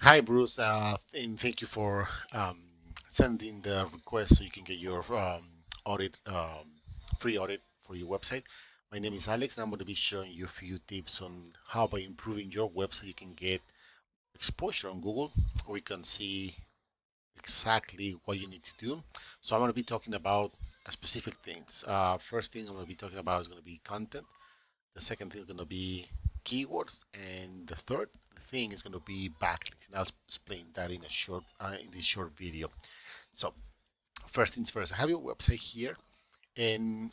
Hi, Bruce, and thank you for sending the request so you can get your audit, free audit for your website. My name is Alex, and I'm going to be showing you a few tips on how by improving your website you can get exposure on Google, or you can see exactly what you need to do. So I'm going to be talking about specific things. First thing I'm going to be talking about is going to be content. The second thing is going to be keywords, and the third thing is going to be backlinks. And I'll explain that in a in this short video. So first things first, I have your website here, and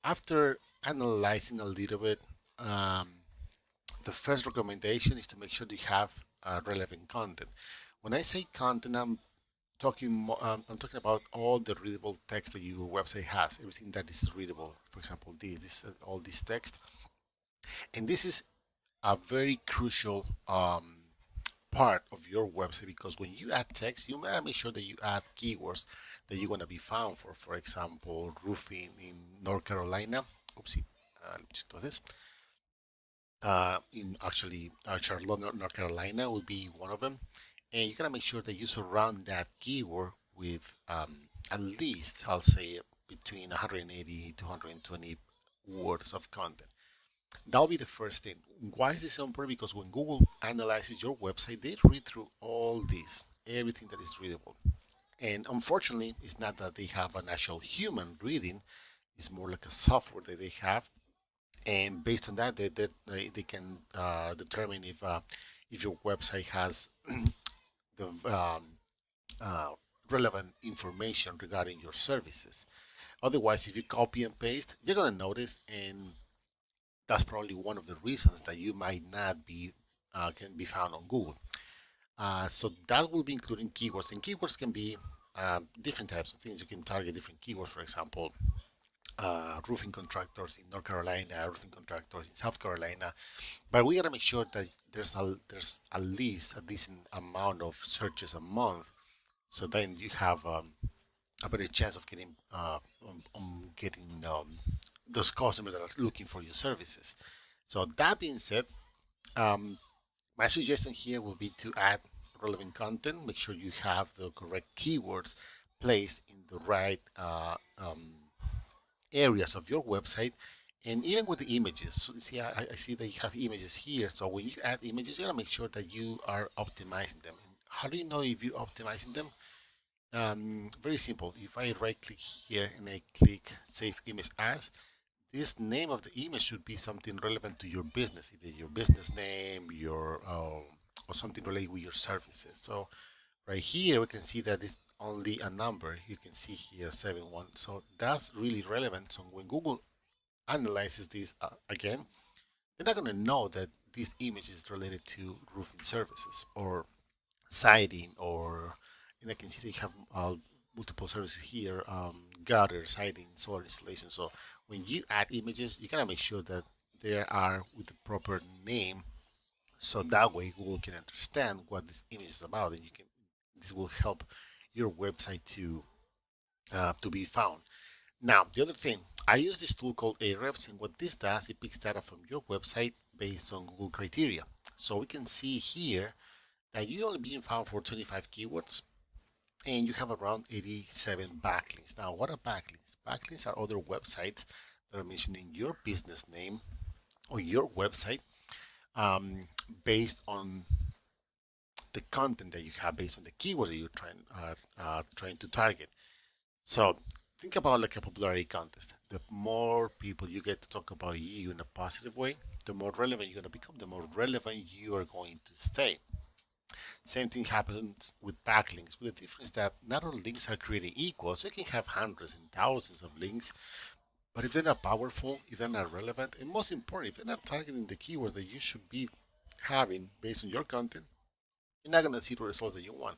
after analyzing a little bit, um, the first recommendation is to make sure that you have relevant content. When I say content, I'm talking about all the readable text that your website has, everything that is readable. For example, all this text, and this is a very crucial part of your website because when you add text, you gotta make sure that you add keywords that you want to be found for. For example, roofing in North Carolina. Oopsie, let me just do this. In actually Charlotte, North Carolina would be one of them, and you gotta make sure that you surround that keyword with at least, I'll say, between 180 to 120 words of content. That'll be the first thing. Why is this so important? Because when Google analyzes your website, they read through all this, everything that is readable. And unfortunately, it's not that they have an actual human reading, it's more like a software that they have. And based on that, they can determine if your website has the uh, relevant information regarding your services. Otherwise, if you copy and paste, you're going to notice, and that's probably one of the reasons that you might not be can be found on Google. So that will be including keywords, and keywords can be different types of things. You can target different keywords, for example, roofing contractors in North Carolina, roofing contractors in South Carolina. But we gotta make sure that there's at least a decent amount of searches a month, so then you have a better chance of getting getting those customers that are looking for your services. So that being said, um, my suggestion here will be to add relevant content. Make sure you have the correct keywords placed in the right areas of your website, and even with the images. So you see, I see that you have images here. So when you add images, you gotta make sure that you are optimizing them. And how do you know if you're optimizing them? Very simple. If I right click here and I click Save Image As, this name of the image should be something relevant to your business, either your business name, your or something related with your services. So right here we can see that it's only a number. You can see here 71. So that's really relevant. So when Google analyzes this again, they're not going to know that this image is related to roofing services or siding, or and I can see they have multiple services here, gutter, siding, solar installation. So when you add images, you gotta make sure that they are with the proper name, so that way Google can understand what this image is about, and you can. This will help your website to be found. Now, the other thing, I use this tool called Ahrefs, and what this does, it picks data from your website based on Google criteria. So we can see here that you only being found for 25 keywords, and you have around 87 backlinks. Now, what are backlinks? Backlinks are other websites that are mentioning your business name or your website um, based on the content that you have, based on the keywords that you're trying to target. So think about like a popularity contest. The more people you get to talk about you in a positive way, the more relevant you're going to become, the more relevant you are going to stay. Same thing happens with backlinks, with the difference that not all links are created equal. So you can have hundreds and thousands of links, but if they're not powerful, if they're not relevant, and most important, if they're not targeting the keywords that you should be having based on your content, you're not going to see the results that you want.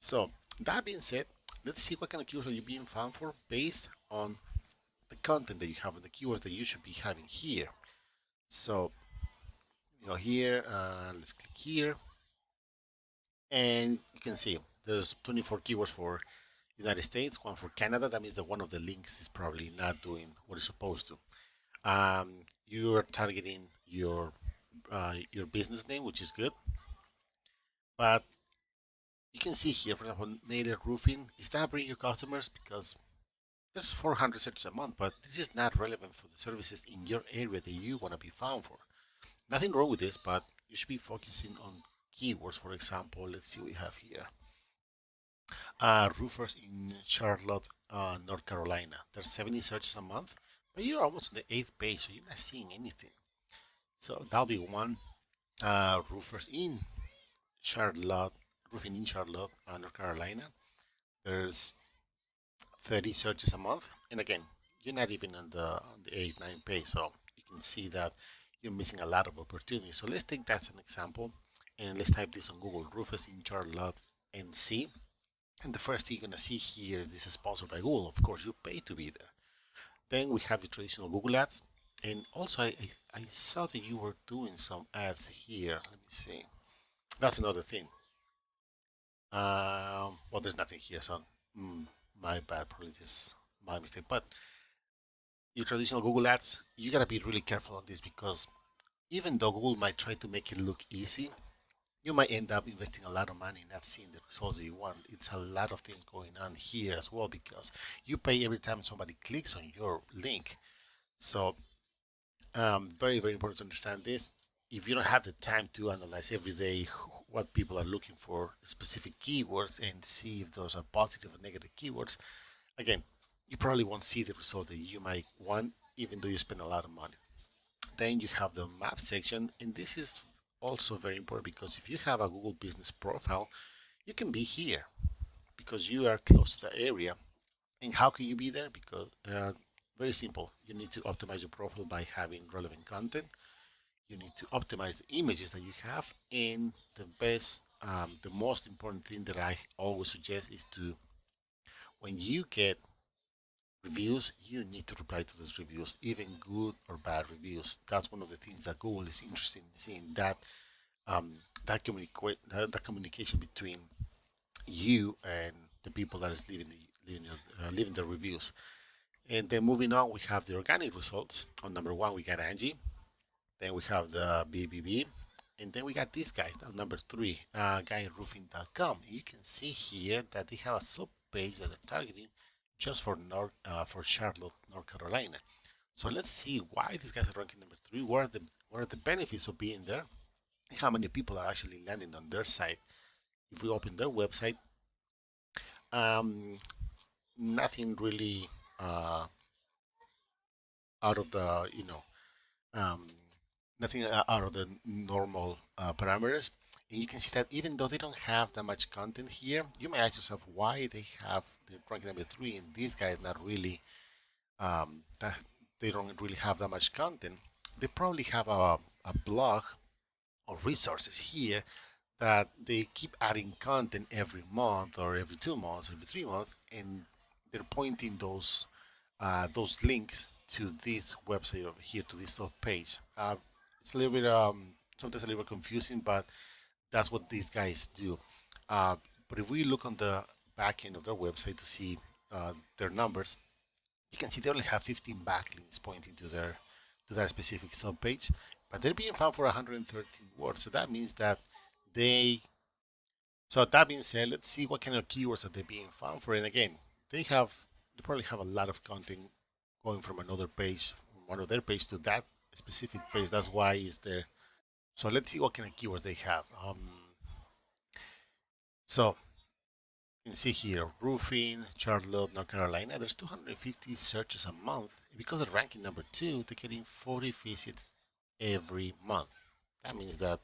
So that being said, let's see what kind of keywords are you being found for based on the content that you have and the keywords that you should be having here. So here, let's click here, and you can see there's 24 keywords for United States, one for Canada. That means that one of the links is probably not doing what it's supposed to. You are targeting your business name, which is good, but you can see here, for example, Native Roofing is not bringing you customers because there's 400 searches a month, but this is not relevant for the services in your area that you want to be found for. Nothing wrong with this, but you should be focusing on keywords. For example, let's see what we have here. Roofers in Charlotte, North Carolina. There's 70 searches a month, but you're almost on the eighth page, so you're not seeing anything. So that'll be one. Roofers in Charlotte, roofing in Charlotte, North Carolina. There's 30 searches a month, and again, you're not even on the 8, 9 page, so you can see that you're missing a lot of opportunities. So let's take that as an example, and let's type this on Google, roofers in Charlotte, and see. And the first thing you're gonna see here is this is sponsored by Google. Of course, you pay to be there. Then we have the traditional Google ads, and also I saw that you were doing some ads here. Let me see. That's another thing. Well, there's nothing here, so mm, my bad. Probably this my mistake. But your traditional Google ads, you gotta be really careful on this because even though Google might try to make it look easy, you might end up investing a lot of money and not seeing the results that you want. It's a lot of things going on here as well because you pay every time somebody clicks on your link. So, very, very important to understand this. If you don't have the time to analyze every day what people are looking for, specific keywords, and see if those are positive or negative keywords, again, you probably won't see the result that you might want, even though you spend a lot of money. Then you have the map section, and this is also very important because if you have a Google Business profile, you can be here because you are close to the area. And how can you be there? Because very simple. You need to optimize your profile by having relevant content. You need to optimize the images that you have, and the most important thing that I always suggest is to, when you get reviews, you need to reply to those reviews, even good or bad reviews. That's one of the things that Google is interested in seeing, that that communication between you and the people that is leaving the reviews. And then moving on, we have the organic results. On number one, we got Angie. Then we have the BBB. And then we got these guys on number three, GuyRoofing.com. You can see here that they have a sub page that they're targeting just for Charlotte, North Carolina. So let's see why these guys are ranking number three. What are the benefits of being there? How many people are actually landing on their site? If we open their website, um, nothing really uh, out of the um, nothing out of the normal parameters. And you can see that even though they don't have that much content here, you may ask yourself why they have the rank number three and these guys not really that they don't really have that much content. They probably have a blog or resources here that they keep adding content every month or every 2 months, or every 3 months, and they're pointing those links to this website over here, to this sub page. It's a little bit sometimes a little bit confusing, but that's what these guys do. Uh, but if we look on the back end of their website to see their numbers, you can see they only have 15 backlinks pointing to that specific sub page, but they're being found for 113 words. So that means that they so that being said, let's see what kind of keywords are they being found for. And again, they probably have a lot of content going from another page, from one of their page to that specific page. That's why it's there. So let's see what kind of keywords they have. So you can see here, roofing, Charlotte, North Carolina. There's 250 searches a month. Because they're ranking number two, they're getting 40 visits every month. That means that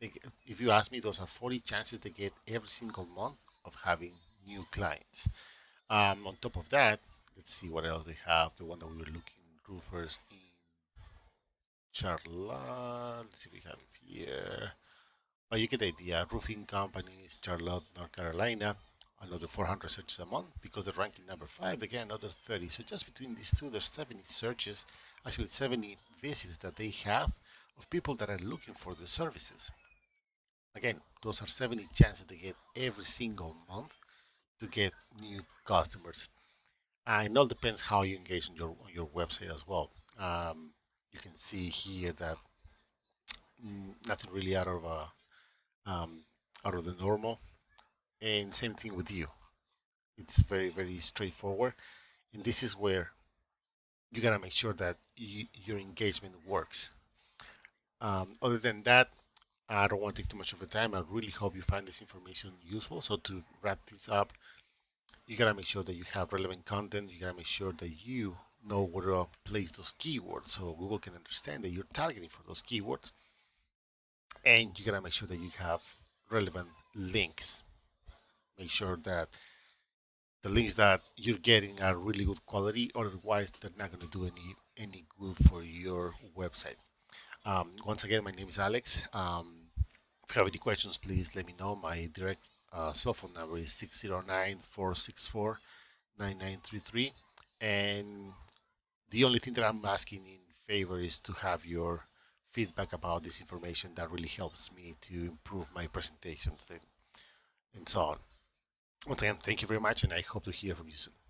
if you ask me, those are 40 chances they get every single month of having new clients. On top of that, let's see what else they have. The one that we were looking, roofers in Charlotte. Let's see if we have it here. But you get the idea. Roofing companies, Charlotte, North Carolina, another 400 searches a month. Because they're ranking number five, they get another 30. So just between these two, there's 70 searches, actually 70 visits that they have of people that are looking for the services. Again, those are 70 chances they get every single month. to get new customers. And it all depends how you engage on your website as well. You can see here that nothing really um, out of the normal, and same thing with you. It's very straightforward, and this is where you gotta make sure that your engagement works. Other than that, I don't want to take too much of your time. I really hope you find this information useful. So to wrap this up, you gotta make sure that you have relevant content. You gotta make sure that you know where to place those keywords so Google can understand that you're targeting for those keywords. And you gotta make sure that you have relevant links. Make sure that the links that you're getting are really good quality, otherwise they're not going to do any good for your website. Once again, my name is Alex. If you have any questions, please let me know. My direct cell phone number is 609-464-9933. And the only thing that I'm asking in favor is to have your feedback about this information. That really helps me to improve my presentations and so on. Once again, thank you very much, and I hope to hear from you soon.